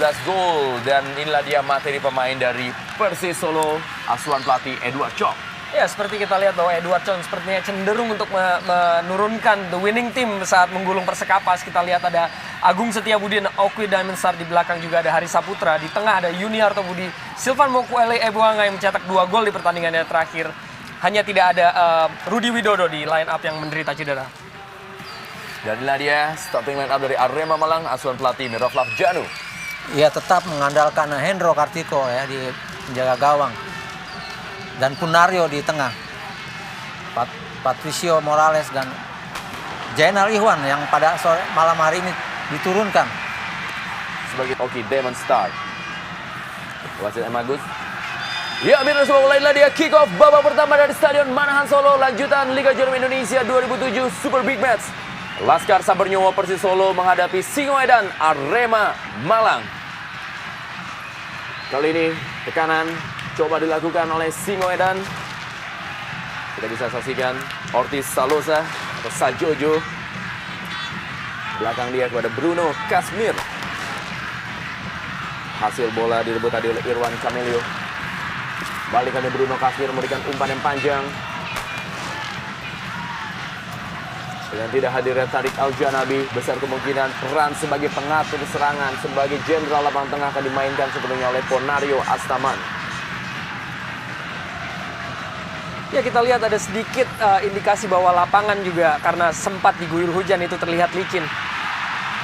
14 gol. Dan inilah dia materi pemain dari Persis Solo, asuhan pelatih Edward Chong. Ya, seperti kita lihat bahwa Edward Chong sepertinya cenderung untuk menurunkan the winning team saat menggulung Persekapas. Kita lihat ada Agung Setiabudi, Okwi Diamond Star, di belakang juga ada Hari Saputra, di tengah ada Yuniarto Budi, Silvan Mokuele Ebuanga yang mencetak 2 gol di pertandingannya terakhir. Hanya tidak ada Rudi Widodo di line up yang menderita cedera. Dan inilah dia starting line up dari Arema Malang, asuhan pelatih Miroslav Janu. Ia tetap mengandalkan Hendro Kartiko ya di penjaga gawang. Dan Punario di tengah. Patricio Morales dan Jainal Ihwan yang pada malam hari ini diturunkan Sebagai Oki Diamond Star. Wasit M. Agus. Ya, Mirna, mulailah dia kick off babak pertama dari Stadion Manahan Solo, lanjutan Liga Jarum Indonesia 2007 Super Big Match. Laskar Sabernyowo Persis Solo menghadapi Singoedan Arema Malang. Kali ini tekanan coba dilakukan oleh Singoedan. Kita bisa saksikan Ortiz Salosa atau Sajojo. Belakang dia kepada Bruno Kasmir. Hasil bola direbut tadi oleh Irwan Camelio. Balikannya Bruno Kasmir memberikan umpan yang panjang. Dengan tidak hadirnya Tariq Al-Janabi, besar kemungkinan peran sebagai pengatur serangan, sebagai jenderal lapangan tengah akan dimainkan sepenuhnya oleh Ponario Astaman. Ya, kita lihat ada sedikit indikasi bahwa lapangan juga karena sempat diguyur hujan itu terlihat licin.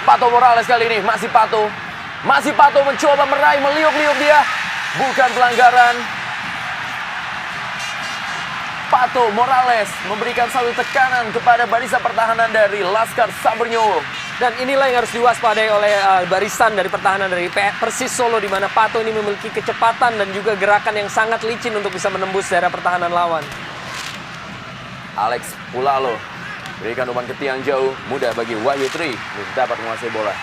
Pato Morales kali ini masih Pato. Masih Pato mencoba meraih, meliuk-liuk dia. Bukan pelanggaran. Pato Morales memberikan satu tekanan kepada barisan pertahanan dari Laskar Sabernyowo. Dan inilah yang harus diwaspadai oleh barisan dari pertahanan dari Persis Solo, di mana Pato ini memiliki kecepatan dan juga gerakan yang sangat licin untuk bisa menembus daerah pertahanan lawan. Alex Pulalo berikan umpan ke tiang jauh, mudah bagi Wahyu Tri untuk dapat menguasai bola.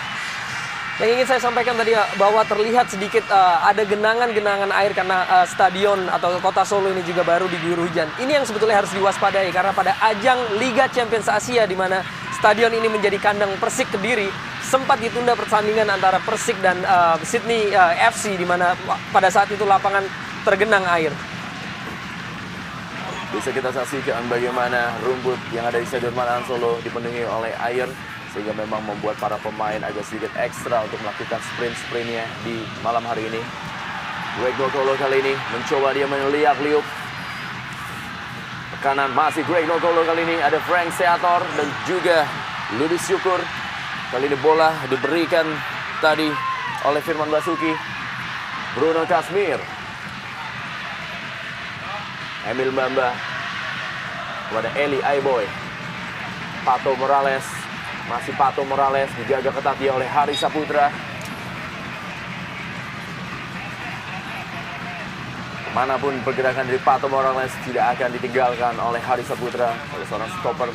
Yang ingin saya sampaikan tadi bahwa terlihat sedikit ada genangan-genangan air karena stadion atau kota Solo ini juga baru diguyur hujan. Ini yang sebetulnya harus diwaspadai karena pada ajang Liga Champions Asia di mana stadion ini menjadi kandang Persik Kediri, sempat ditunda pertandingan antara Persik dan Sydney FC di mana pada saat itu lapangan tergenang air. Bisa kita saksikan bagaimana rumput yang ada di Stadion Manahan Solo dipenuhi oleh air, sehingga memang membuat para pemain agak sedikit ekstra untuk melakukan sprint-sprintnya di malam hari ini. Greg Nokolo kali ini mencoba dia meliak-liuk. Kanan masih Greg Nokolo kali ini, ada Frank Seator dan juga Ludus Syukur. Kali ini bola diberikan tadi oleh Firman Basuki. Bruno Kasmir. Emil Mbamba kepada Eli Aiboy. Pato Morales. Masih Pato Morales, dijaga ketat dia oleh Hari Saputra. Kemanapun pergerakan dari Pato Morales tidak akan ditinggalkan oleh Hari Saputra, oleh seorang stopper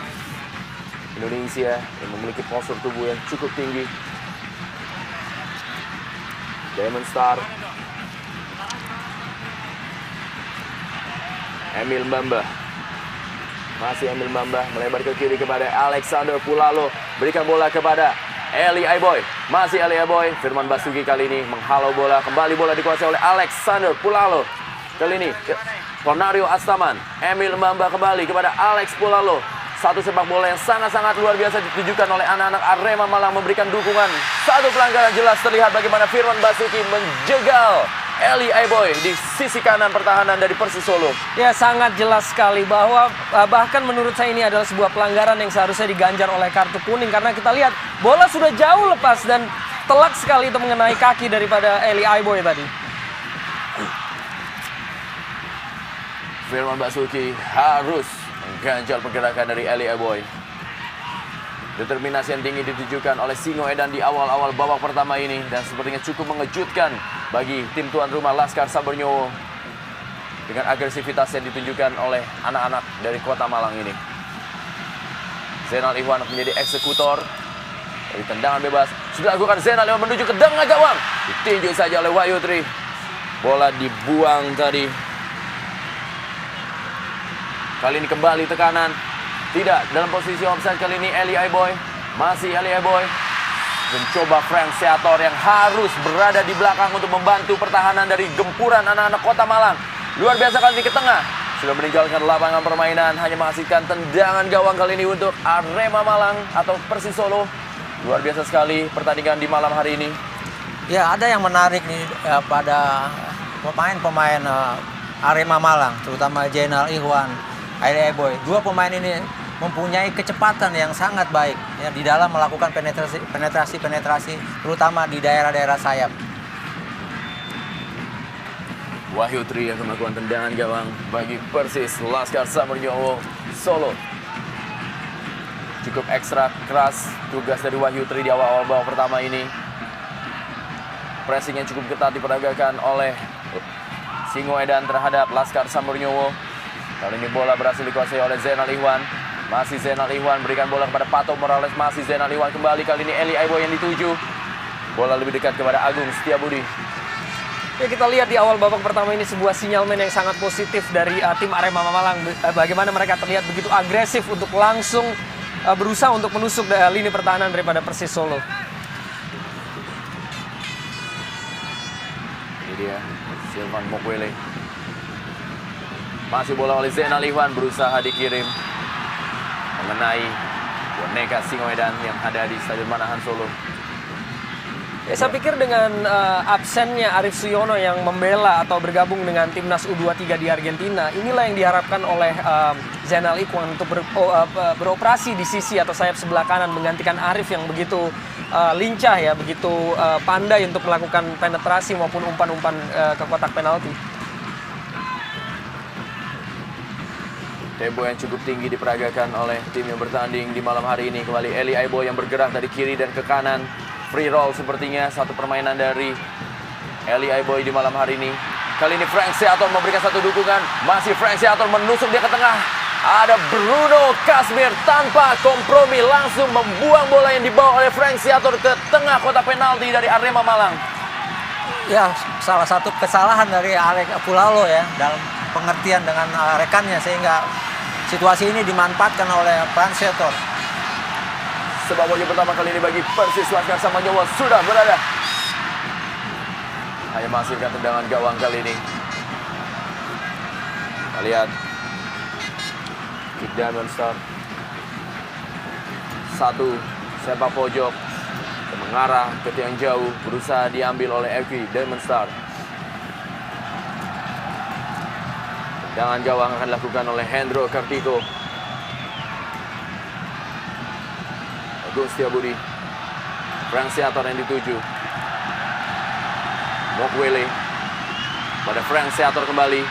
Indonesia yang memiliki postur tubuh yang cukup tinggi. Diamond Star. Emil Mbamba. Masih Emil Mbamba melebar ke kiri kepada Alexander Pulalo. Berikan bola kepada Eli Aiboy. Masih Eli Aiboy. Firman Basuki kali ini menghalau bola. Kembali bola dikuasai oleh Alexander Pulalo. Kali ini Ponario Astaman. Emil Mbamba kembali kepada Alex Pulalo. Satu sepak bola yang sangat-sangat luar biasa ditujukan oleh anak-anak Arema Malang, memberikan dukungan. Satu pelanggaran jelas terlihat bagaimana Firman Basuki menjegal Eli Aiboy di sisi kanan pertahanan dari Persis Solo. Ya, sangat jelas sekali bahwa bahkan menurut saya ini adalah sebuah pelanggaran yang seharusnya diganjar oleh kartu kuning. Karena kita lihat bola sudah jauh lepas dan telak sekali itu mengenai kaki daripada Eli Aiboy tadi. Firman Basuki harus mengganjal pergerakan dari Eli Aiboy. Determinasi yang tinggi ditujukan oleh Singoedan di awal-awal babak pertama ini, dan sepertinya cukup mengejutkan bagi tim tuan rumah Laskar Sabernyowo dengan agresivitas yang ditunjukkan oleh anak-anak dari kota Malang ini. Zainal Ihwan menjadi eksekutor dari tendangan bebas. Sudah lakukan Zainal Ihwan menuju ke tengah gawang, ditinju saja oleh Wahyu Tri. Bola dibuang tadi. Kali ini kembali tekanan. Tidak, dalam posisi offside kali ini Eli Aiboy. Masih Eli Aiboy. Mencoba Frank Seator yang harus berada di belakang untuk membantu pertahanan dari gempuran anak-anak Kota Malang. Luar biasa kali ini ke tengah. Sudah meninggalkan lapangan permainan, hanya menghasilkan tendangan gawang kali ini untuk Arema Malang atau Persis Solo. Luar biasa sekali pertandingan di malam hari ini. Ya, ada yang menarik nih pada pemain-pemain Arema Malang, terutama Zainal Ihwan, Eli Aiboy. Dua pemain ini mempunyai kecepatan yang sangat baik ya, di dalam melakukan penetrasi, terutama di daerah-daerah sayap. Wahyu Tri yang melakukan tendangan gawang bagi Persis Laskar Samornyowo Solo. Cukup ekstra keras tugas dari Wahyu Tri di awal-awal babak pertama ini. Pressing yang cukup ketat diperagakan oleh Singoedan terhadap Laskar Samornyowo. Kali ini bola berhasil dikuasai oleh Zainal Ihwan. Masih Zainal Ihwan berikan bola kepada Pato Morales. Masih Zainal Ihwan kembali, kali ini Eli Aiboy yang dituju. Bola lebih dekat kepada Agung Setiabudi. Ya, kita lihat di awal babak pertama ini sebuah sinyalmen yang sangat positif dari tim Arema Malang. Bagaimana mereka terlihat begitu agresif untuk langsung berusaha untuk menusuk lini pertahanan daripada Persis Solo. Ini dia Silvan Mokwele. Masih bola oleh Zainal Ihwan, berusaha dikirim mengenai boneka Singoedan yang ada di Stadion Manahan Solo. Ya, saya pikir dengan absennya Arief Suyono yang membela atau bergabung dengan timnas U23 di Argentina, inilah yang diharapkan oleh Zainal Ihwan untuk beroperasi di sisi atau sayap sebelah kanan menggantikan Arief yang begitu lincah ya, begitu pandai untuk melakukan penetrasi maupun umpan-umpan ke kotak penalti. Tempo yang cukup tinggi diperagakan oleh tim yang bertanding di malam hari ini. Kembali Eli Aiboy yang bergerak dari kiri dan ke kanan. Free roll sepertinya satu permainan dari Eli Aiboy di malam hari ini. Kali ini Frank Seator memberikan satu dukungan. Masih Frank Seator menusuk dia ke tengah. Ada Bruno Kasmir tanpa kompromi langsung membuang bola yang dibawa oleh Frank Seator ke tengah kotak penalti dari Arema Malang. Ya, salah satu kesalahan dari Alex Pulalo ya dalam pengertian dengan rekannya, sehingga situasi ini dimanfaatkan oleh Frank Seator. Sebab bagi pertama kali ini bagi Persis Laskar Samornyowo sudah berada. Hanya menghasilkan tendangan gawang kali ini. Kita lihat kick diamond star. Satu sepak pojok mengarah ke tiang jauh, berusaha diambil oleh Eki Diamond Star. Tendangan gawang akan dilakukan oleh Hendro Kartiko. Agung Setiabudi. Frank Seator yang dituju. Mokwele. Pada Frank Seator kembali.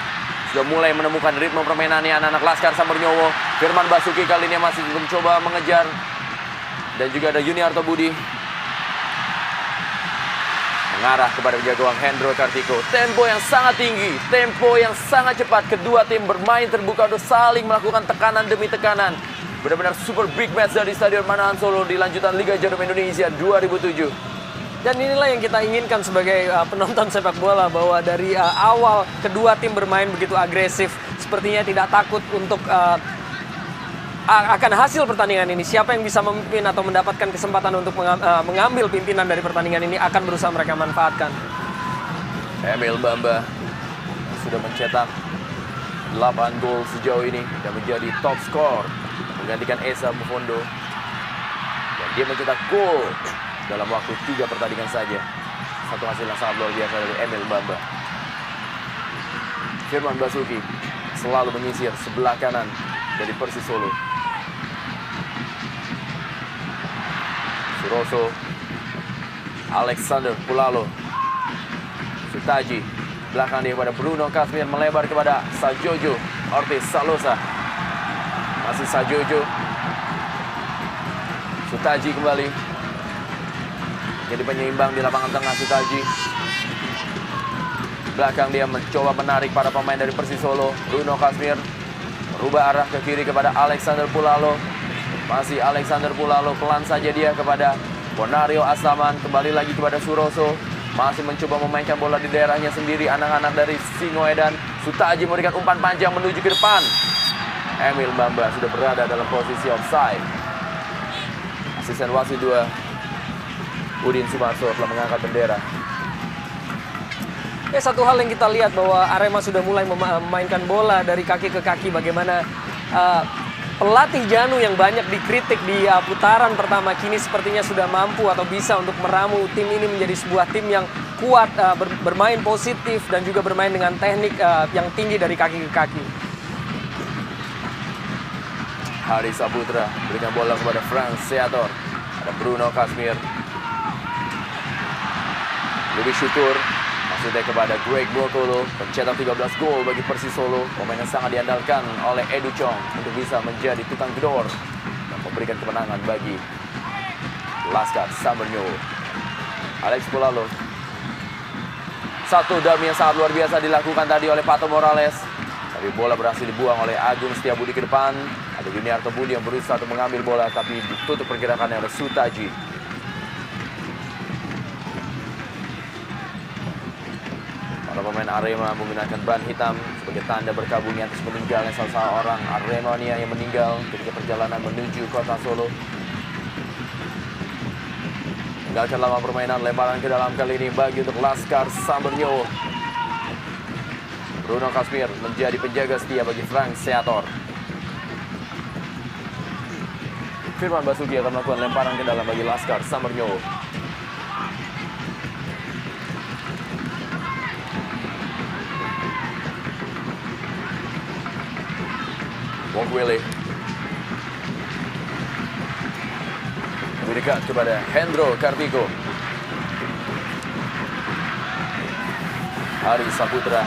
Sudah mulai menemukan ritme permainannya anak-anak Laskar Samornyowo. Firman Basuki kali ini masih mencoba mengejar. Dan juga ada Yuniarto Budi. Mengarah kepada penjaga gawang Hendro Kartiko. Tempo yang sangat tinggi, tempo yang sangat cepat. Kedua tim bermain terbuka untuk saling melakukan tekanan demi tekanan. Benar-benar super big match dari Stadion Manahan Solo di lanjutan Liga Jarum Indonesia 2007. Dan inilah yang kita inginkan sebagai penonton sepak bola, bahwa dari awal kedua tim bermain begitu agresif, sepertinya tidak takut untuk akan hasil pertandingan ini. Siapa yang bisa memimpin atau mendapatkan kesempatan untuk mengambil pimpinan dari pertandingan ini akan berusaha mereka manfaatkan. Emil Bamba sudah mencetak 8 gol sejauh ini dan menjadi top skor menggantikan Esa Mufondo. Dan dia mencetak gol dalam waktu 3 pertandingan saja. Satu hasil yang sangat luar biasa dari Emil Bamba. Firman Basuki selalu menyisir sebelah kanan dari Persis Solo. Suroso, Alexander Pulalo, Sutaji, belakang dia kepada Bruno Kasmir, melebar kepada Sajojo Ortiz Salosa. Masih Sajojo. Sutaji kembali. Jadi penyeimbang di lapangan tengah Sutaji. Belakang dia mencoba menarik para pemain dari Persis Solo. Bruno Kasmir merubah arah ke kiri kepada Alexander Pulalo. Masih Alexander Pulalo, pelan saja dia kepada Bonario Asaman. Kembali lagi kepada Suroso. Masih mencoba memainkan bola di daerahnya sendiri anak-anak dari Singoedan. Sutaji memberikan umpan panjang menuju ke depan. Emil Bamba sudah berada dalam posisi offside. Asisten wasit 2 Udin Sumarso telah mengangkat bendera. Ya, satu hal yang kita lihat bahwa Arema sudah mulai memainkan bola dari kaki ke kaki. Bagaimana pelatih Janu yang banyak dikritik di putaran pertama kini sepertinya sudah mampu atau bisa untuk meramu tim ini menjadi sebuah tim yang kuat, bermain positif dan juga bermain dengan teknik yang tinggi dari kaki ke kaki. Hari Saputra berikan bola kepada Frank Seator. Ada Bruno Kasmir. Lebih syukur maksudnya kepada Greg Nwokolo, pencetak 13 gol bagi Persis Solo, pemain yang sangat diandalkan oleh Edu Chong untuk bisa menjadi tukang gedor dan memberikan kemenangan bagi Laskar Sambernyo. Alex Pulalo. Satu dummy yang sangat luar biasa dilakukan tadi oleh Pato Morales. Tapi bola berhasil dibuang oleh Agung Setiabudi ke depan. Ada Yuniarto Budi yang berusaha untuk mengambil bola tapi ditutup pergerakannya oleh Sutaji. Para pemain Arema menggunakan ban hitam sebagai tanda berkabungnya atas meninggalnya salah seorang Aremania yang meninggal ketika perjalanan menuju kota Solo. Tinggalkan lama permainan, lemparan ke dalam kali ini bagi untuk Laskar Sambernyo. Bruno Kasmir menjadi penjaga setia bagi Frank Seator. Firman Basuki akan melakukan lemparan ke dalam bagi Laskar Sambernyo. Wokwele berikan kepada Hendro Kartiko. Hari Saputra.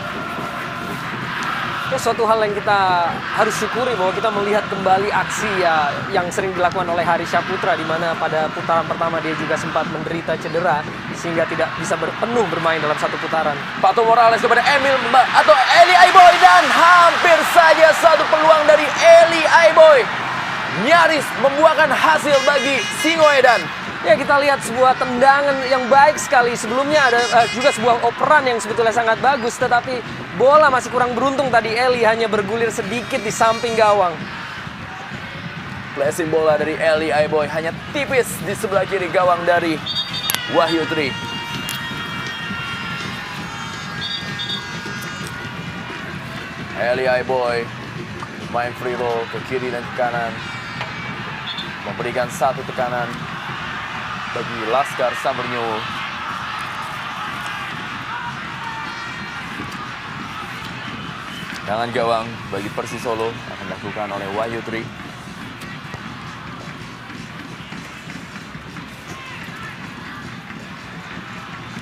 Ya, suatu hal yang kita harus syukuri bahwa kita melihat kembali aksi yang sering dilakukan oleh Hari Saputra, di mana pada putaran pertama dia juga sempat menderita cedera sehingga tidak bisa penuh bermain dalam satu putaran. Pato Morales kepada Eli Aiboy dan hampir saja satu peluang dari Eli Aiboy nyaris membuahkan hasil bagi Singoedan. Ya, kita lihat sebuah tendangan yang baik sekali. Sebelumnya ada juga sebuah operan yang sebetulnya sangat bagus, tetapi bola masih kurang beruntung tadi. Eli hanya bergulir sedikit di samping gawang. Placing bola dari Eli Aiboy hanya tipis di sebelah kiri gawang dari Wahyu Tri. Eli Aiboy main free roll ke kiri dan ke kanan, memberikan satu tekanan bagi Laskar Sambernyo. Tangan gawang bagi Persis Solo akan dilakukan oleh Wahyu Tri.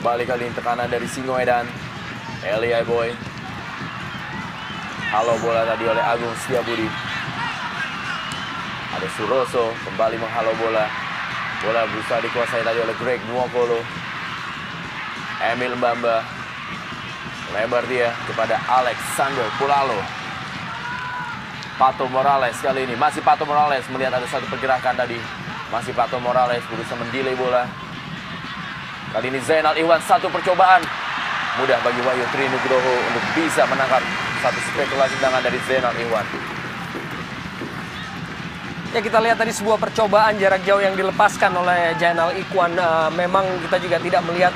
Balik kali ini tekanan dari Singoedan. Eli Aiboy. Halo bola tadi oleh Agung Setiabudi. Ada Suroso kembali menghalau bola. Bola berusaha dikuasai tadi oleh Greg Nwokolo. Emil Mbamba. Lebar dia kepada Alexander Pulalo. Pato Morales kali ini. Masih Pato Morales melihat ada satu pergerakan tadi. Masih Pato Morales berusaha mendelay bola. Kali ini Zainal Iwan satu percobaan. Mudah bagi Wahyu Tri Nugroho untuk bisa menangkap satu spekulasi tendangan dari Zainal Iwan. Ya, kita lihat tadi sebuah percobaan jarak jauh yang dilepaskan oleh Zainal Ikhwan. Memang kita juga tidak melihat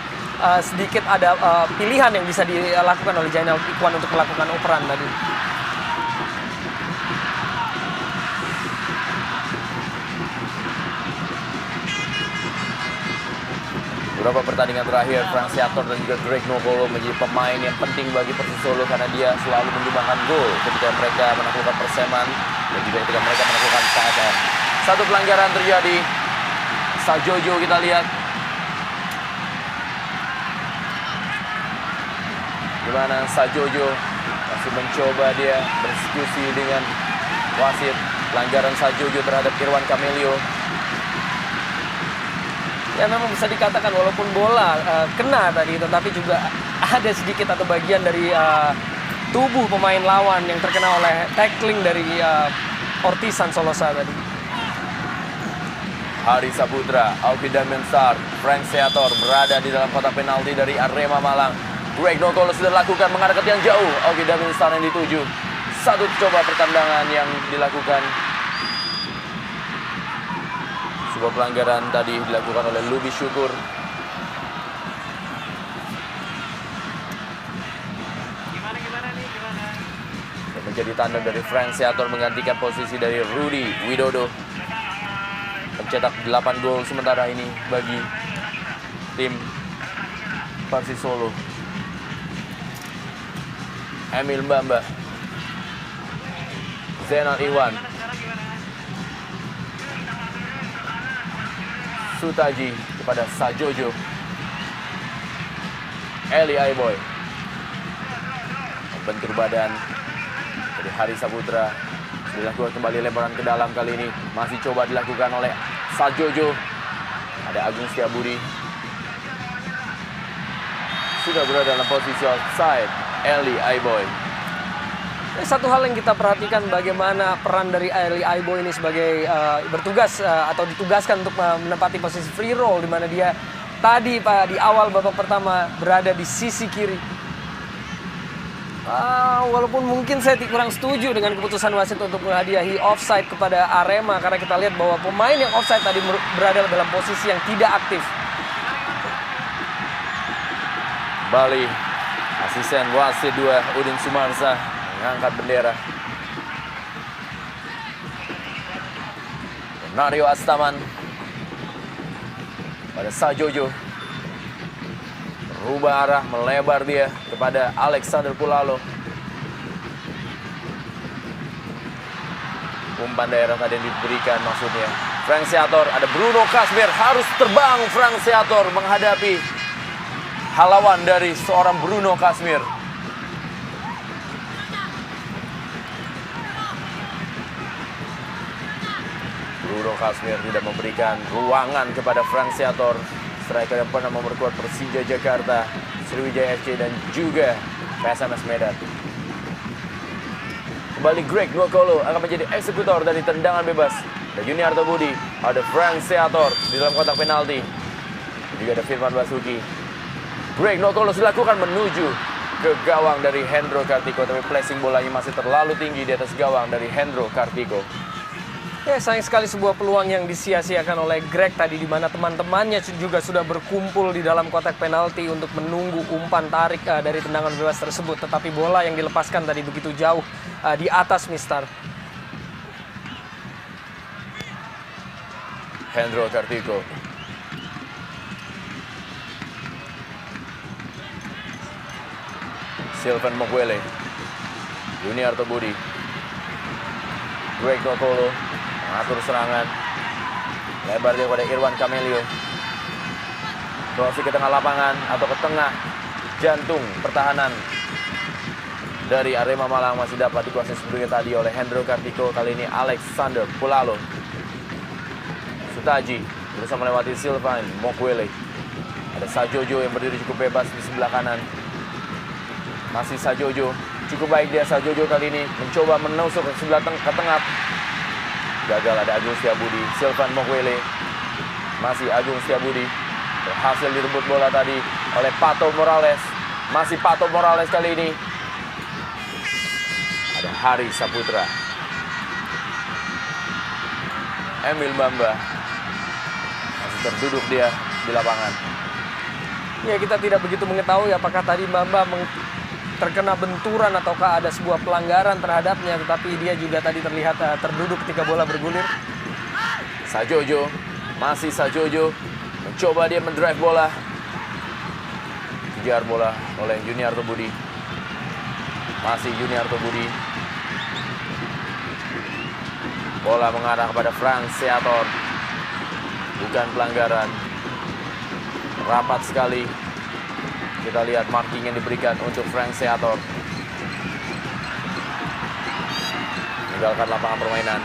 sedikit ada pilihan yang bisa dilakukan oleh Zainal Ikhwan untuk melakukan operan tadi. Beberapa pertandingan terakhir, Frank Seator dan juga Greg Nwokolo menjadi pemain yang penting bagi Persis Solo karena dia selalu menyumbangkan gol ketika mereka menaklukkan Perseman dan juga ketika mereka menaklukkan KSM. Satu pelanggaran terjadi. Sajojo kita lihat. Gimana Sajojo masih mencoba dia berdiskusi dengan wasit. Pelanggaran Sajojo terhadap Irwan Camelio. Ya, memang bisa dikatakan walaupun bola kena tadi, tetapi juga ada sedikit atau bagian dari tubuh pemain lawan yang terkena oleh tackling dari Ortisan Solosa tadi. Hari Saputra, Auki Damenstar, Frank Seator berada di dalam kotak penalti dari Arema Malang. Greg Nwokolo sudah lakukan mengarah ke tiang jauh. Auki Damenstar yang dituju. Satu coba pertandangan yang dilakukan. Sebuah pelanggaran tadi dilakukan oleh Lubi Syukur. menjadi tandem dari Frank Seator menggantikan posisi dari Rudy Widodo. Mencetak 8 gol sementara ini bagi tim Persis Solo. Emil Mbamba, Zainal Ihwan, Sutaji kepada Sajojo, Eli Aiboy, bentur badan dari Hari Saputra. Dilakukan kembali lemparan ke dalam, kali ini masih coba dilakukan oleh Sajojo. Ada Agung Setiabudi, sudah berada dalam posisi offside. Eli Aiboy. Satu hal yang kita perhatikan bagaimana peran dari Eli Aiboy ini sebagai bertugas atau ditugaskan untuk menempati posisi free roll, di mana dia tadi di awal babak pertama berada di sisi kiri. Walaupun mungkin saya kurang setuju dengan keputusan wasit untuk menghadiahi offside kepada Arema, karena kita lihat bahwa pemain yang offside tadi berada dalam posisi yang tidak aktif. Bali, asisten wasit 2 Udin Sumarsa mengangkat bendera. Nario Astaman pada Sajojo, berubah arah, melebar dia kepada Alexander Pulalo. Umpan daerah tadi yang diberikan maksudnya. Frank Seator, ada Bruno Kasmir, harus terbang Frank Seator menghadapi halauan dari seorang Bruno Kasmir. Bruno Kasmir tidak memberikan ruangan kepada Frank Seator, striker yang pernah memperkuat Persija Jakarta, Sriwijaya FC dan juga PSMS Medan. Kembali Greg Nwokolo akan menjadi eksekutor dari tendangan bebas. Ada Yuniarto Budi, ada Frank Seator di dalam kotak penalti. Juga ada Firman Basuki. Greg Nwokolo dilakukan menuju ke gawang dari Hendro Kartiko, tapi placing bolanya masih terlalu tinggi di atas gawang dari Hendro Kartiko. Ya, sayang sekali sebuah peluang yang disia-siakan oleh Greg tadi, di mana teman-temannya juga sudah berkumpul di dalam kotak penalti untuk menunggu umpan tarik dari tendangan bebas tersebut. Tetapi bola yang dilepaskan tadi begitu jauh di atas Mistar. Hendro Kartiko. Sylvan Mokwele, Yuniarto Budi, Greg Nwokolo mengatur serangan, lebar dia pada Irwan Kamelio, crossing ke tengah lapangan atau ke tengah jantung pertahanan dari Arema Malang, masih dapat dikuasai sebelumnya tadi oleh Hendro Kartiko. Kali ini Alexander Pulalo. Sutaji berusaha melewati Sylvan Mokwele. Ada Sajojo yang berdiri cukup bebas di sebelah kanan. Masih Sajojo, cukup baik dia Sajojo kali ini, mencoba menusuk ke sebelah ke tengah. Gagal, ada Agung Setiabudi, Sylvan Mokwele. Masih Agung Setiabudi, berhasil direbut bola tadi oleh Pato Morales. Masih Pato Morales kali ini. Ada Hari Saputra. Emil Mbamba. Masih terduduk dia di lapangan. Ya, kita tidak begitu mengetahui apakah tadi Mbamba terkena benturan ataukah ada sebuah pelanggaran terhadapnya, tetapi dia juga tadi terlihat terduduk ketika bola bergulir. Sajojo, masih Sajojo, mencoba dia mendrive bola. Kejar bola oleh Yuniarto Budi. Masih Yuniarto Budi. Bola mengarah kepada Frank Seator. Bukan pelanggaran. Rapat sekali. Kita lihat marking yang diberikan untuk Frank Seator. Meninggalkan lapangan permainan.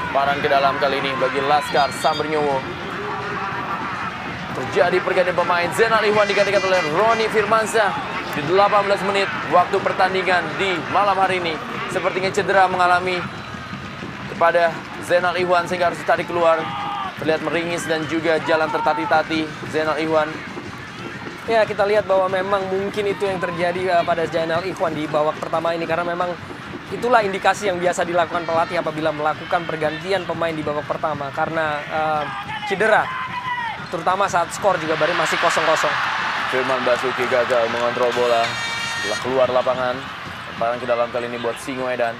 Lemparan ke dalam kali ini bagi Laskar Sambernyowo. Terjadi pergantian pemain. Zainal Ihwan digantikan oleh Roni Firmansyah di 18 menit waktu pertandingan di malam hari ini. Sepertinya cedera mengalami kepada Zainal Ihwan sehingga harus ditarik keluar. Terlihat meringis dan juga jalan tertati-tati Zainal Ihwan. Ya, kita lihat bahwa memang mungkin itu yang terjadi pada Zainal Ihwan di babak pertama ini, karena memang itulah indikasi yang biasa dilakukan pelatih apabila melakukan pergantian pemain di babak pertama, karena cedera, terutama saat skor juga baru masih 0-0. Firman Basuki gagal mengontrol bola setelah keluar lapangan. Lemparan ke dalam kali ini buat Singoedan.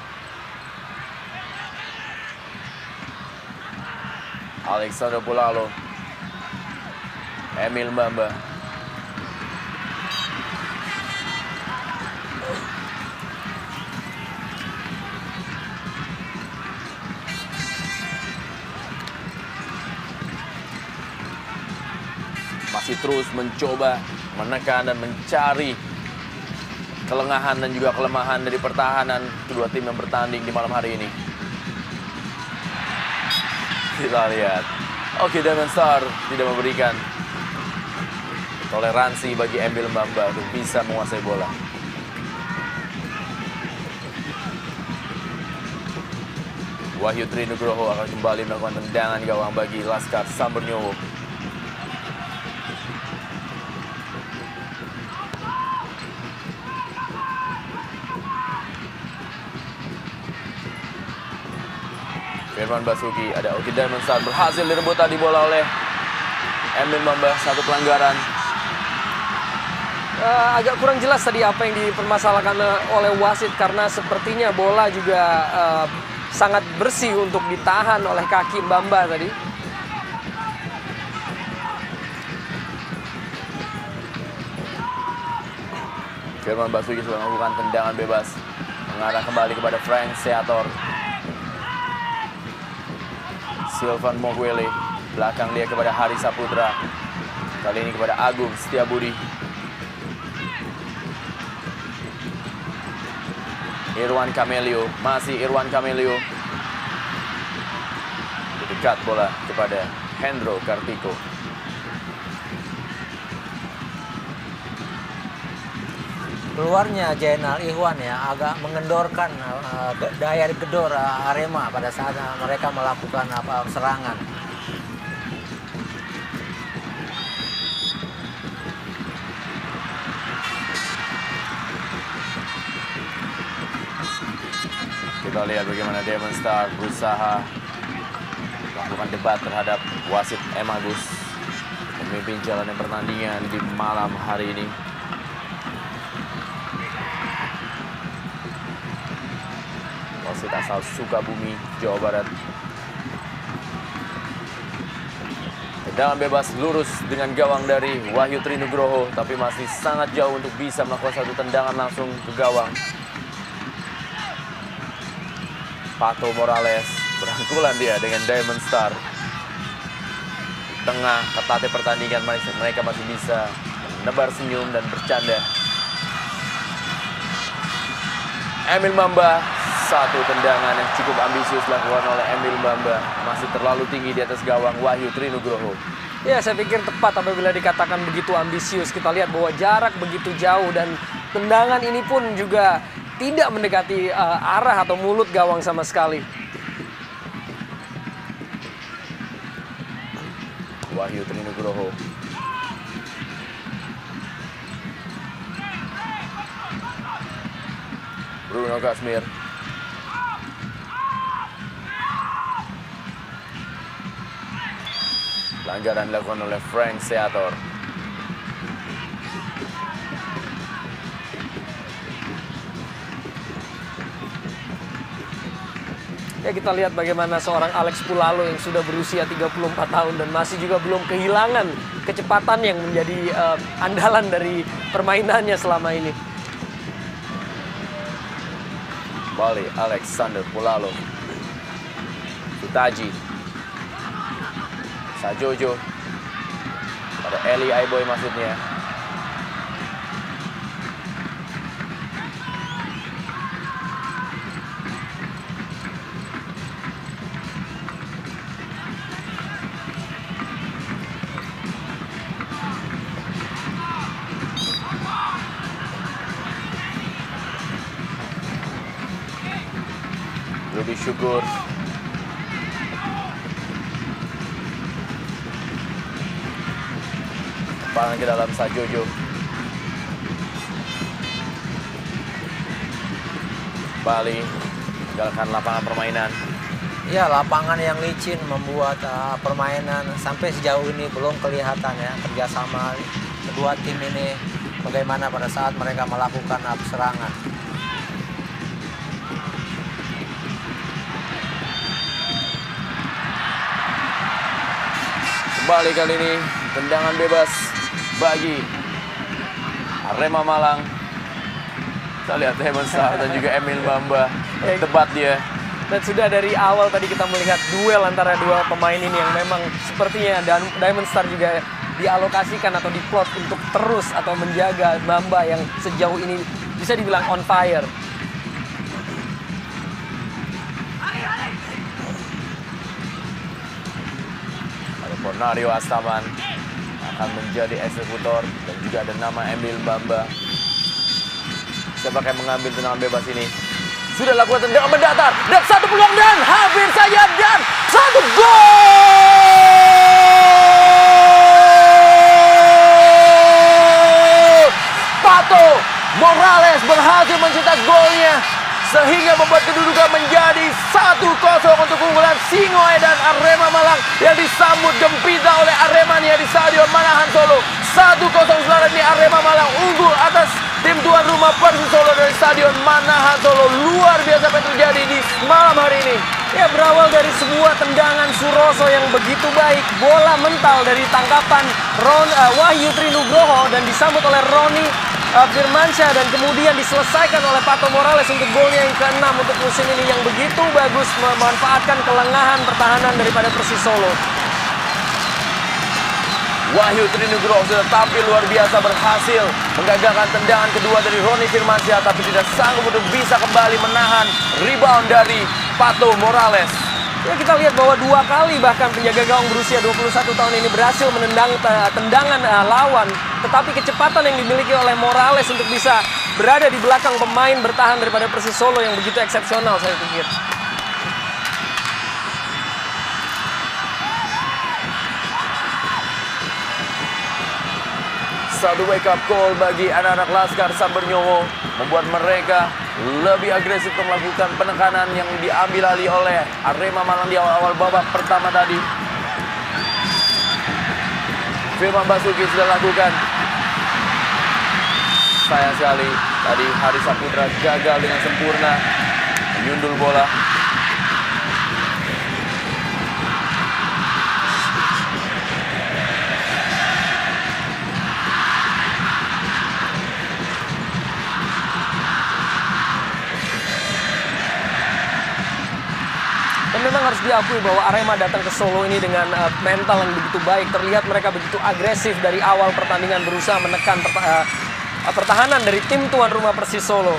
Alexander Pulalo. Emil Mbamba. Masih terus mencoba menekan dan mencari kelengahan dan juga kelemahan dari pertahanan kedua tim yang bertanding di malam hari ini. Kita lihat. Oke, Diamond Star tidak memberikan toleransi bagi Emil Mbamba untuk bisa menguasai bola. Wahyu Trinugroho akan kembali melakukan tendangan gawang bagi Laskar Sambernyowo. Firman Basuki, ada Oki Diamond Star berhasil direbut tadi bola oleh Emil Mbamba, satu pelanggaran. Agak kurang jelas tadi apa yang dipermasalahkan oleh wasit karena sepertinya bola juga sangat bersih untuk ditahan oleh kaki Mbamba tadi. Firman Basuki sudah melakukan tendangan bebas mengarah kembali kepada Frank Seator. Silvan Mogwele, belakang dia kepada Hari Saputra. Kali ini kepada Agung Setiabudi. Irwan Camelio, masih Irwan Camelio. Dekat bola kepada Hendro Kartiko. Keluarnya Jainal Ihwan ya agak mengendorkan daya gedor Arema pada saat mereka melakukan serangan. Kita lihat bagaimana Diamond Star berusaha melakukan debat terhadap wasit M. Agus, pemimpin jalannya pertandingan di malam hari ini. Wasit asal Sukabumi, Jawa Barat. Tendangan bebas lurus dengan gawang dari Wahyu Trinugroho, tapi masih sangat jauh untuk bisa melakukan satu tendangan langsung ke gawang. Pato Morales berangkulan dia dengan Diamond Star. Tengah ketatnya pertandingan, mereka masih bisa menebar senyum dan bercanda. Emil Mbamba, satu tendangan yang cukup ambisius dilakukan oleh Emil Mbamba. Masih terlalu tinggi di atas gawang Wahyu Trinugroho. Ya, saya pikir tepat apabila dikatakan begitu ambisius. Kita lihat bahwa jarak begitu jauh dan tendangan ini pun juga tidak mendekati arah atau mulut gawang sama sekali. Wahyu Trinugroho. Bruno Kasmir. Pelanggaran dilakukan oleh Frank Seator. Ya, kita lihat bagaimana seorang Alex Pulalo yang sudah berusia 34 tahun dan masih juga belum kehilangan kecepatan yang menjadi andalan dari permainannya selama ini. Bali Alexander Pulalo. Sutaji. Sajojo. Pada Eli Aiboy maksudnya. Rudy Syukur. Pangan ke dalam Sajojo. Bali meninggalkan lapangan permainan. Ya, lapangan yang licin membuat permainan sampai sejauh ini belum kelihatan ya kerjasama kedua tim ini bagaimana pada saat mereka melakukan serangan. Kembali kali ini tendangan bebas bagi Arema Malang. Kita lihat Diamond Star dan juga Emil Bamba berdebat dia. Dan sudah dari awal tadi kita melihat duel antara dua pemain ini yang memang sepertinya Diamond Star juga dialokasikan atau diplot untuk terus atau menjaga Bamba yang sejauh ini bisa dibilang on fire. Ada Pornario Astaman akan menjadi eksekutor dan juga ada nama Emil Bamba. Siapa yang mengambil tendangan bebas ini? Sudah lakukan tendangan mendatar dan satu peluang dan hampir saja dan satu gol! Pato Morales berhasil mencetak golnya sehingga membuat kedudukan menjadi 1-0 untuk keunggulan Singoedan Arema Malang yang disambut gempita oleh Aremania di Stadion Manahan Solo. 1-0 saudara ini Arema Malang unggul atas tim tuan rumah Persis Solo dari Stadion Manahan Solo. Luar biasa apa yang terjadi di malam hari ini. Ya, berawal dari sebuah tendangan Suroso yang begitu baik, bola mental dari tangkapan Wahyu Trinugroho dan disambut oleh Roni Firmansyah dan kemudian diselesaikan oleh Pato Morales untuk golnya yang ke-6 untuk musim ini yang begitu bagus memanfaatkan kelengahan pertahanan daripada Persis Solo. Wahyu Trinugroho sudah tampil luar biasa, berhasil menggagalkan tendangan kedua dari Roni Firmansyah tapi tidak sanggup untuk bisa kembali menahan rebound dari Pato Morales. Ya, kita lihat bahwa 2 kali bahkan penjaga gawang berusia 21 tahun ini berhasil menendang tendangan lawan, tetapi kecepatan yang dimiliki oleh Morales untuk bisa berada di belakang pemain bertahan daripada Persis Solo yang begitu eksepsional saya pikir. Satu wake up call bagi anak-anak Laskar Sambernyowo membuat mereka lebih agresif untuk melakukan penekanan yang diambil alih oleh Arema Malang di awal-awal babak pertama tadi. Firman Basuki sudah lakukan. Sayang sekali tadi Haris Saputra gagal dengan sempurna menyundul bola. Dan memang harus diakui bahwa Arema datang ke Solo ini dengan mental yang begitu baik. Terlihat mereka begitu agresif dari awal pertandingan berusaha menekan pertahanan dari tim tuan rumah Persis Solo.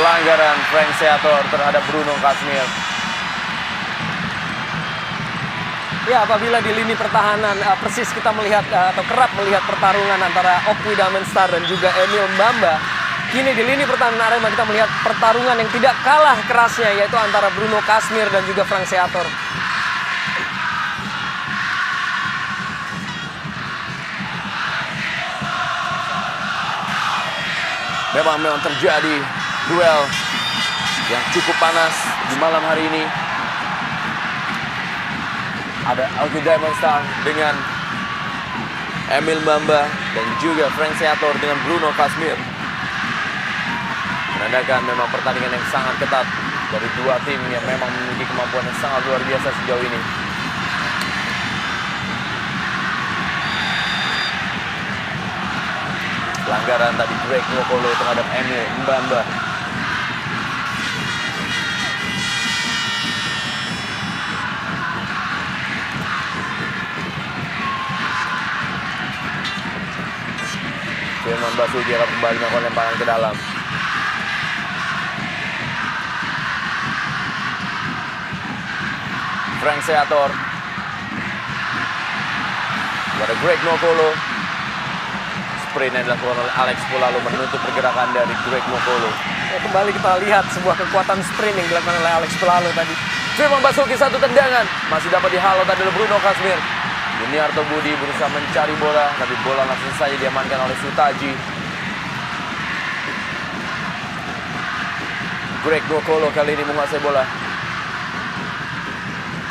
Pelanggaran Frank Seator terhadap Bruno Kasmir. Ya, apabila di lini pertahanan Persis kita melihat atau kerap melihat pertarungan antara Opwi Diamond Star dan juga Emil Bamba. Kini di lini pertahanan Arema kita melihat pertarungan yang tidak kalah kerasnya yaitu antara Bruno Kasmir dan juga Frank Seator. Memang terjadi duel yang cukup panas di malam hari ini. Ada Opwi Diamond Star dengan Emil Bamba dan juga Frank Seator dengan Bruno Kasmir. Menandakan memang pertandingan yang sangat ketat dari dua tim yang memang memiliki kemampuan yang sangat luar biasa sejauh ini. Pelanggaran tadi Greg Nwokolo terhadap Emil Bamba. Firman Basuki akan kembali melakukan lemparan ke dalam. Frank Seator. Ada Greg Nwokolo. Sprint yang dilakukan oleh Alex Pulalo menutup pergerakan dari Greg Nwokolo. Ya, kembali kita lihat sebuah kekuatan sprint yang dilakukan oleh Alex Pulalo tadi. Firman Basuki satu tendangan. Masih dapat dihalau tadi oleh Bruno Kasmir. Yuniarto Budi berusaha mencari bola, tapi bola langsung saja diamankan oleh Sutaji. Greg Nwokolo kali ini menguasai bola.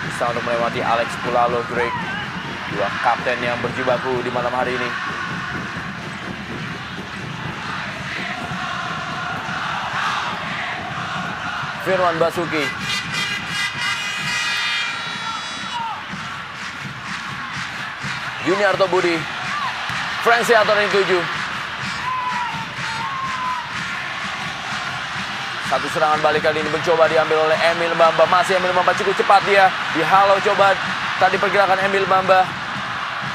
Bisa untuk melewati Alex Pulalo, Greg. Dua kapten yang berjibaku di malam hari ini. Firman Basuki. Juniarto Budi. Frank Seator yang 7. Satu serangan balik kali ini mencoba diambil oleh Emil Bamba. Masih Emil Bamba, cukup cepat dia. Dihalau coba tadi pergerakan Emil Bamba.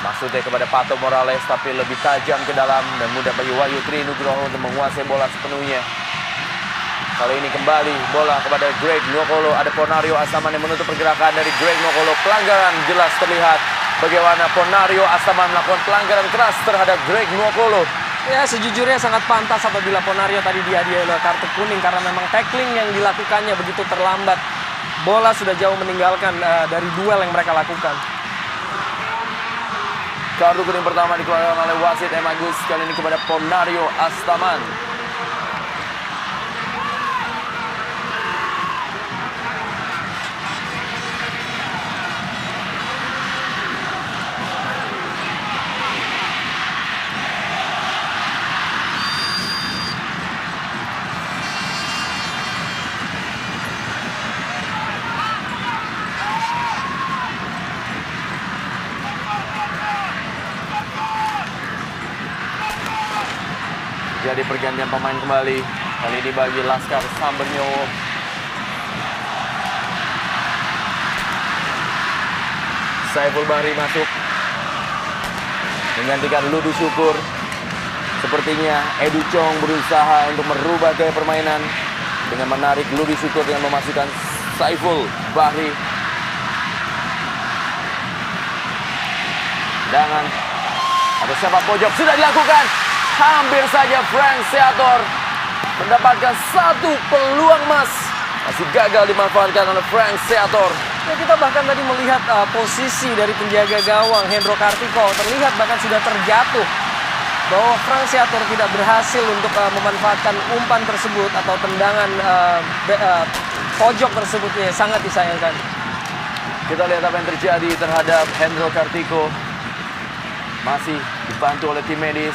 Maksudnya kepada Pato Morales, tapi lebih tajam ke dalam dan mudah bagi Wahyu Trinugroho untuk menguasai bola sepenuhnya. Kali ini kembali bola kepada Greg Nwokolo. Ada Ponario Asaman yang menutup pergerakan dari Greg Nwokolo. Pelanggaran jelas terlihat. Bagaimana Ponario Asaman melakukan pelanggaran keras terhadap Greg Nwokolo. Ya, sejujurnya sangat pantas apabila Ponario tadi dihadiahi kartu kuning karena memang tackling yang dilakukannya begitu terlambat. Bola sudah jauh meninggalkan dari duel yang mereka lakukan. Kartu kuning pertama dikeluarkan oleh wasit M. Agus, kali ini kepada Ponario Astaman. Jadi pergantian pemain kembali. Kali ini bagi Laskar Sambernyowo. Saiful Bahri masuk menggantikan Ludu Syukur. Sepertinya Edu Chong berusaha untuk merubah gaya permainan dengan menarik Ludu Syukur dengan memasukkan Saiful Bahri. Tendangan atau sepak pojok sudah dilakukan. Hampir saja Frank Seator mendapatkan satu peluang emas. Masih gagal dimanfaatkan oleh Frank Seator. Ya, kita bahkan tadi melihat posisi dari penjaga gawang Hendro Kartiko terlihat bahkan sudah terjatuh. Bahwa Frank Seator tidak berhasil untuk memanfaatkan umpan tersebut atau tendangan pojok tersebut, ya, sangat disayangkan. Kita lihat apa yang terjadi terhadap Hendro Kartiko. Masih dibantu oleh tim medis.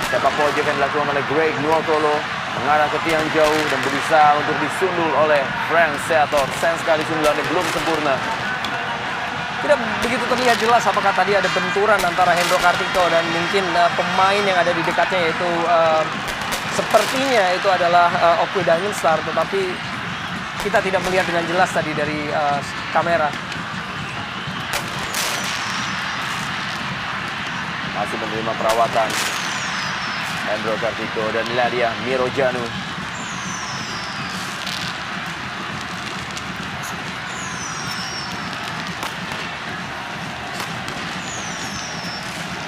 Sepak pojok yang dilakukan oleh Greg Nwokolo mengarah ke tiang jauh dan berusaha untuk disundul oleh Frank Seator. Sayang sekali sundulannya belum sempurna. Tidak begitu terlihat jelas apakah tadi ada benturan antara Hendro Kartiko dan mungkin pemain yang ada di dekatnya, yaitu sepertinya itu adalah Opwe Dangenstar, tetapi kita tidak melihat dengan jelas tadi dari kamera. Masih menerima perawatan Hendro Kartiko dan Ladia Mirojanu.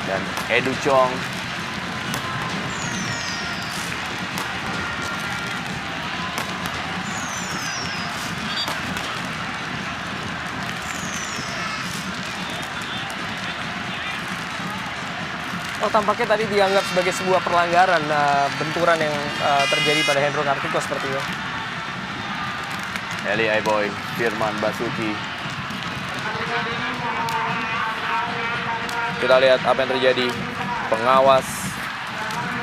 Dan Edu Chong. Oh, tampaknya tadi dianggap sebagai sebuah pelanggaran, benturan yang terjadi pada Hendro Kartiko sepertinya. Eli Aiboy, Firman Basuki. Kita lihat apa yang terjadi. Pengawas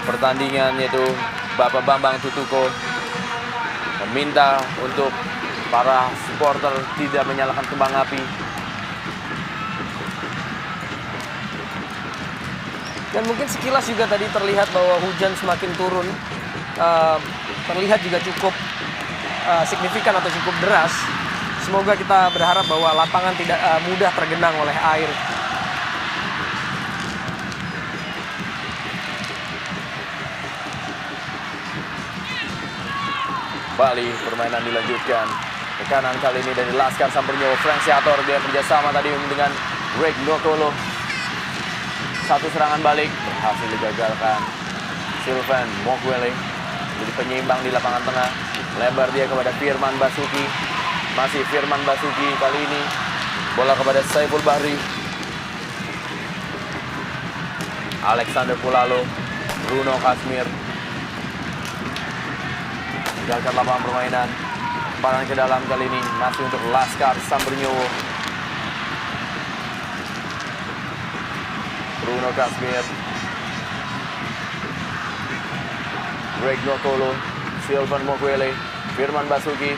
pertandingan yaitu Bapak Bambang Tutuko meminta untuk para supporter tidak menyalakan kembang api. Dan mungkin sekilas juga tadi terlihat bahwa hujan semakin turun. Terlihat juga cukup signifikan atau cukup deras. Semoga kita berharap bahwa lapangan tidak mudah tergenang oleh air. Kembali permainan dilanjutkan. Tekanan kali ini dari Laskar Sambernyowo. Frank Seator dia kerjasama tadi dengan Greg Nwokolo. Satu serangan balik berhasil digagalkan. Sylvain Mokwele menjadi penyeimbang di lapangan tengah. Lebar dia kepada Firman Basuki. Masih Firman Basuki kali ini. Bola kepada Saiful Bahri. Alexander Pulalo. Bruno Kasmir. Tinggalkan lapangan permainan. Paran ke dalam kali ini masih untuk Laskar Sambernyowo. Bruno Kasmir, Greg Nwokolo, Sylvain Mokwele, Firman Basuki.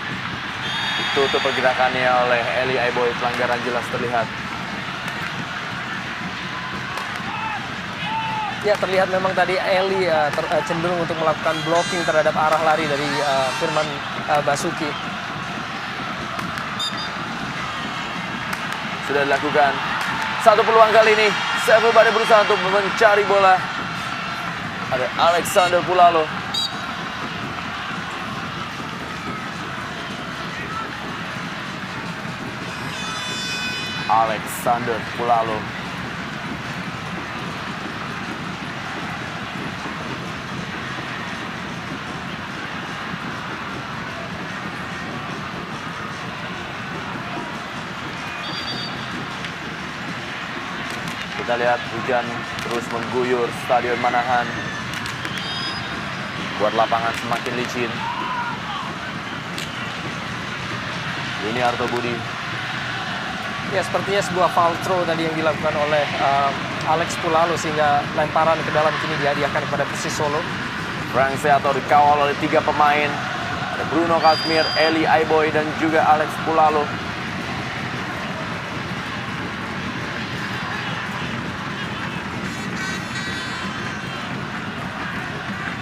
Tutup pergerakannya oleh Eli Aiboy. Pelanggaran jelas terlihat. Ya, terlihat memang tadi Eli cenderung untuk melakukan blocking terhadap arah lari dari Firman Basuki. Sudah dilakukan. Satu peluang kali ini. Saiful Bahri berusaha untuk mencari bola. Ada Alexander Pulalo. Alexander Pulalo. Kita lihat hujan terus mengguyur Stadion Manahan, buat lapangan semakin licin. Yuniarto Budi. Ya, sepertinya sebuah foul throw tadi yang dilakukan oleh Alex Pulalo sehingga lemparan ke dalam kini dihadiahkan kepada Persis Solo. Frank Seator dikawal oleh 3 pemain. Ada Bruno Kazmir, Eli Aiboy, dan juga Alex Pulalo.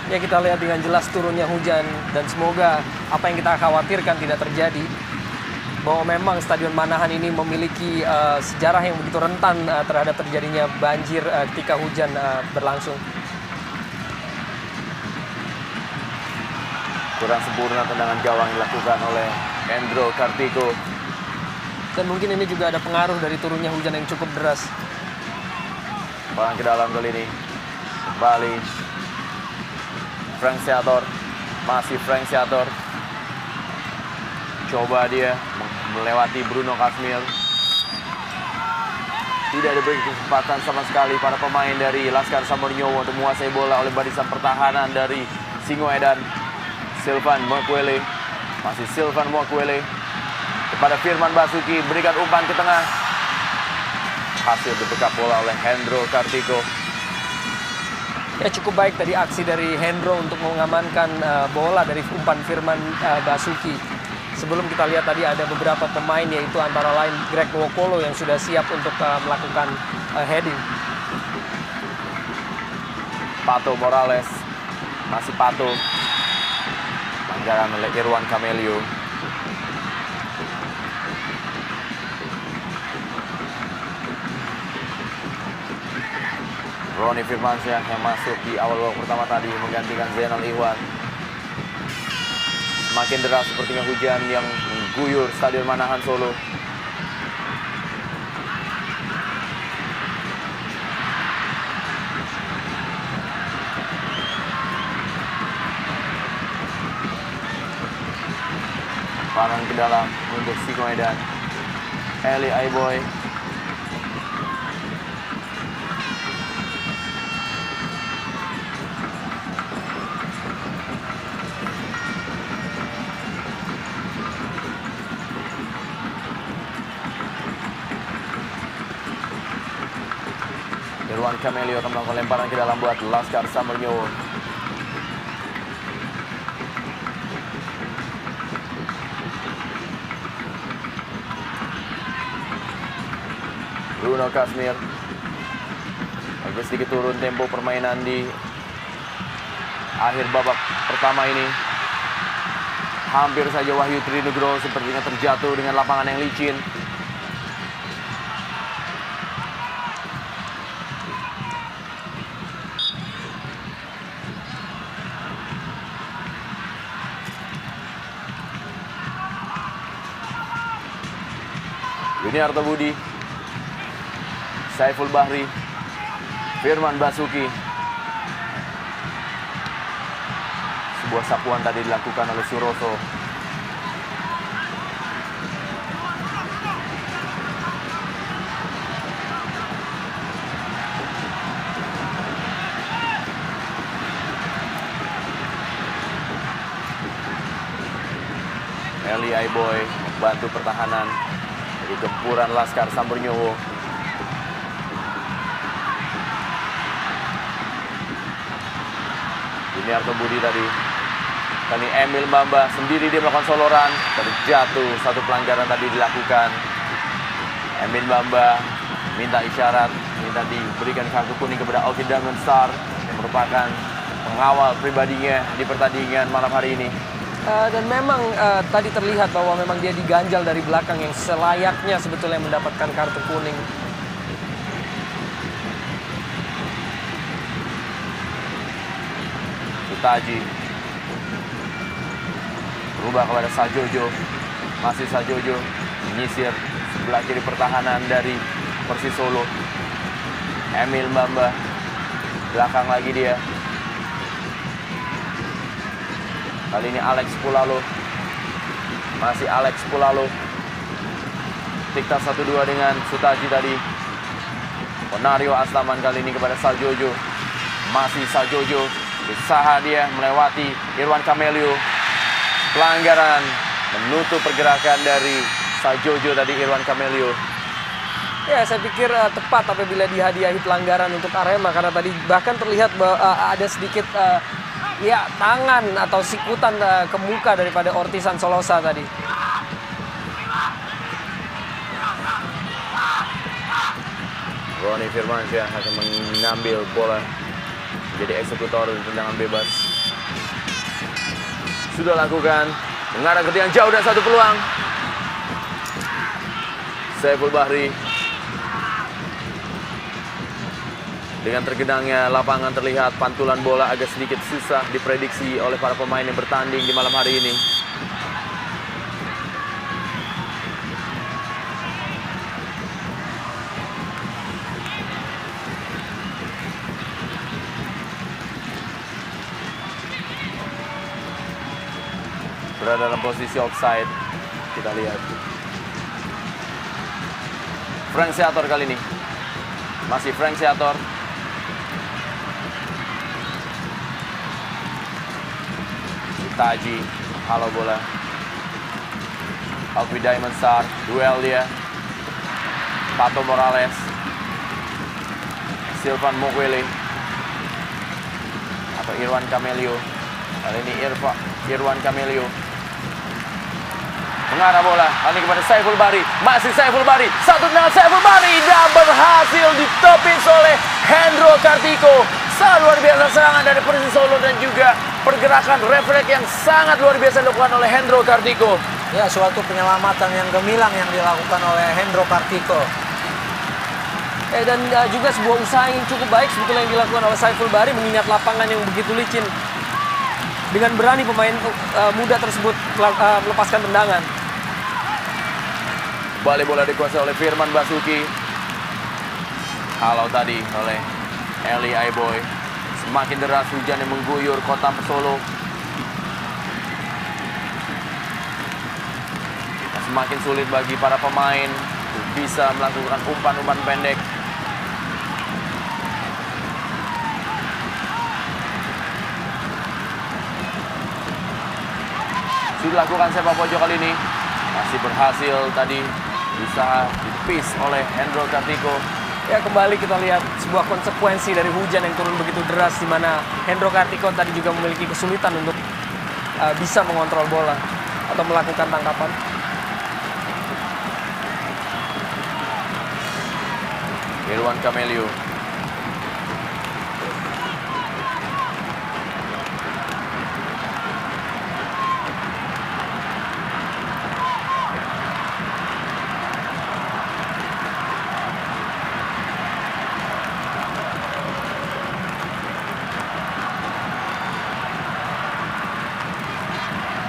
Ya, kita lihat dengan jelas turunnya hujan dan semoga apa yang kita khawatirkan tidak terjadi. Bahwa memang Stadion Manahan ini memiliki sejarah yang begitu rentan terhadap terjadinya banjir ketika hujan berlangsung. Kurang sempurna tendangan gawang dilakukan oleh Hendro Kartiko. Dan mungkin ini juga ada pengaruh dari turunnya hujan yang cukup deras. Bola ke dalam kali ini. Kembali. Frank Seator. Masih Frank Seator. Coba dia melewati Bruno Kazmir. Tidak diberi kesempatan sama sekali para pemain dari Laskar Samornyowo untuk menguasai bola oleh barisan pertahanan dari Singoedan. Silvan Mokwele. Masih Silvan Mokwele. Kepada Firman Basuki. Berikan umpan ke tengah. Hasil dibekap bola oleh Hendro Kartiko. Ya, cukup baik tadi aksi dari Hendro untuk mengamankan bola dari umpan Firman Basuki. Sebelum kita lihat tadi ada beberapa pemain yaitu antara lain Greg Nwokolo yang sudah siap untuk melakukan heading. Pato Morales. Masih Pato. Pelanggaran oleh Irwan Camelio. Roni Firmansyah yang masuk di awal babak pertama tadi menggantikan Zainal Ihwan. Semakin deras sepertinya hujan yang mengguyur Stadion Manahan Solo. Paran ke dalam untuk Singoedan. Eli Aiboy. Irwan Camelio akan melakukan lemparan ke dalam buat Laskar Samornyowo. Bruno Kazmir. Agak sedikit turun tempo permainan di akhir babak pertama ini. Hampir saja Wahyu Trinugro sepertinya terjatuh dengan lapangan yang licin. Yuniarto Budi, Saiful Bahri, Firman Basuki. Sebuah sapuan tadi dilakukan oleh Suroso. Eli Aiboy membantu pertahanan di gempuran Laskar Samornyowo. Yuniarto Budi tadi Kali ini Emil Bamba sendiri dia melakukan soloran, terjatuh, satu pelanggaran tadi dilakukan. Emil Bamba minta isyarat, minta diberikan kartu kuning kepada Alvin Dangenstar yang merupakan pengawal pribadinya di pertandingan malam hari ini. Dan memang tadi terlihat bahwa memang dia diganjal dari belakang yang selayaknya sebetulnya mendapatkan kartu kuning. Sutaji berubah kepada Sajojo, masih Sajojo menyisir sebelah kiri pertahanan dari Persis Solo. Emil Bamba belakang lagi dia. Kali ini Alex Pulalo, masih Alex Pulalo. Tiktas 1-2 dengan Sutaji tadi. Ponario Astaman kali ini kepada Sajojo, masih Sajojo. Usaha dia melewati Irwan Camelio. Pelanggaran menutup pergerakan dari Sajojo tadi, Irwan Camelio. Ya, saya pikir tepat apabila dihadiahi pelanggaran untuk Arema karena tadi bahkan terlihat bahwa ada sedikit ya tangan atau sikutan ke muka daripada Ortisan Solosa tadi. Roni Firmansyah akan mengambil bola jadi eksekutor tendangan bebas. Sudah lakukan, mengarah ke tiang jauh dan satu peluang. Saiful Bahri. Dengan tergenangnya lapangan terlihat pantulan bola agak sedikit susah diprediksi oleh para pemain yang bertanding di malam hari ini. Berada dalam posisi offside. Kita lihat. Frank Seator kali ini. Masih Frank Seator. Taji, halo bola. Alfie Diamond Star, duel dia. Pato Morales. Silvan Mokwele. Atau Irwan Camelio. Kali ini Irwan Camelio. Mengarah bola, kali ini kepada Saiful Bahri. Masih Saiful Bahri. Satu dengan Saiful Bahri. Dan berhasil ditepis oleh Hendro Kartiko. Sangat luar biasa serangan dari Persis Solo dan juga pergerakan refleks yang sangat luar biasa dilakukan oleh Hendro Kartiko. Ya, suatu penyelamatan yang gemilang yang dilakukan oleh Hendro Kartiko. Dan juga sebuah usaha yang cukup baik sebetulnya yang dilakukan oleh Saiful Bahri mengingat lapangan yang begitu licin. Dengan berani pemain muda tersebut melepaskan tendangan. Kembali bola dikuasai oleh Firman Basuki. Halau tadi oleh Eli Aiboy. Semakin deras hujan yang mengguyur kota Solo. Semakin sulit bagi para pemain untuk bisa melakukan umpan-umpan pendek. Sudah lakukan sepak pojok kali ini. Masih berhasil tadi usaha ditepis oleh Hendro Kartiko. Ya, kembali kita lihat sebuah konsekuensi dari hujan yang turun begitu deras di mana Hendro Kartiko tadi juga memiliki kesulitan untuk bisa mengontrol bola atau melakukan tangkapan. Irwan Camelio.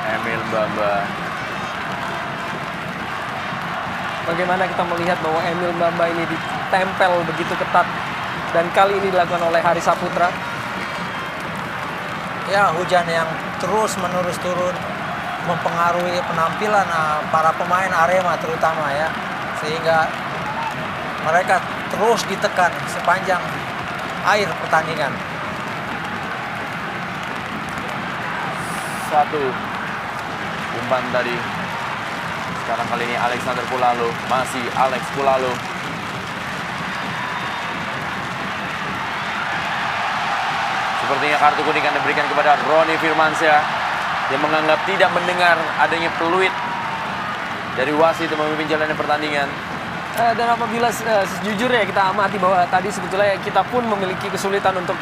Emil Bamba. Bagaimana kita melihat bahwa Emil Bamba ini ditempel begitu ketat dan kali ini dilakukan oleh Hari Saputra. Ya, hujan yang terus-menerus turun mempengaruhi penampilan para pemain Arema terutama ya. Sehingga mereka terus ditekan sepanjang akhir pertandingan. Satu umpan tadi. Sekarang kali ini Alexander Pulalo. Masih Alex Pulalo. Sepertinya kartu kuning akan diberikan kepada Roni Firmansyah. yang menganggap tidak mendengar adanya peluit dari wasit yang memimpin jalannya pertandingan. Dan apabila sejujurnya kita amati bahwa tadi sebetulnya kita pun memiliki kesulitan untuk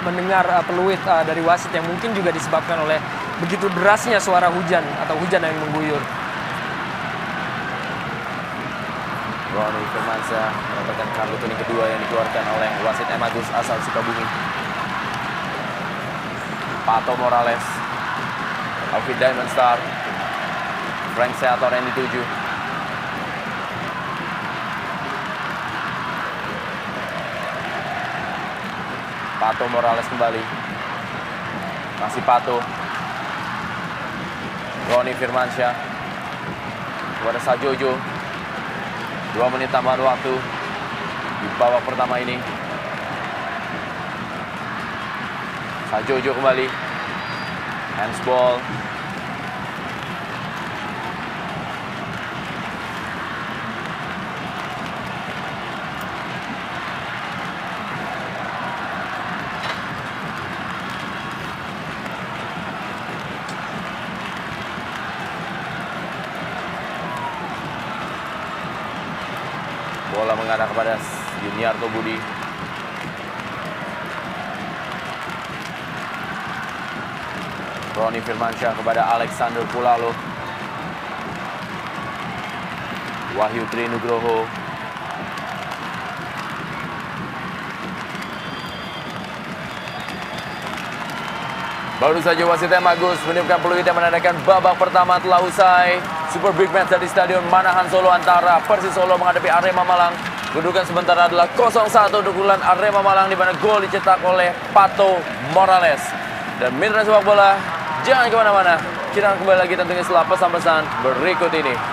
mendengar peluit dari wasit yang mungkin juga disebabkan oleh begitu derasnya suara hujan atau hujan yang mengguyur. Ronny Firmansyah mendapatkan kartu kuning kedua yang dikeluarkan oleh wasit M. Agus asal Sukabumi. Pato Morales, outfit Diamond Star, Frank Seator yang dituju. Pato Morales kembali. Masih Pato. Ronny Firmansyah kepada Sajojo. 2 menit tambahan waktu di babak pertama ini. Sajojo kembali. Handsball. Bola mengarah kepada Yuniarto Budi. Ronny Firmansyah kepada Alexander Pulalo. Wahyu Trinugroho. Baru saja wasit M. Agus meniupkan peluit yang menandakan babak pertama telah usai. Super big match dari Stadion Manahan Solo antara Persis Solo menghadapi Arema Malang. Kedudukan sementara adalah 0-1 untuk unggulan Arema Malang di mana gol dicetak oleh Pato Morales. Dan mitra sepak bola, jangan kemana-mana. Kita akan kembali lagi tentunya setelah pesan-pesan berikut ini.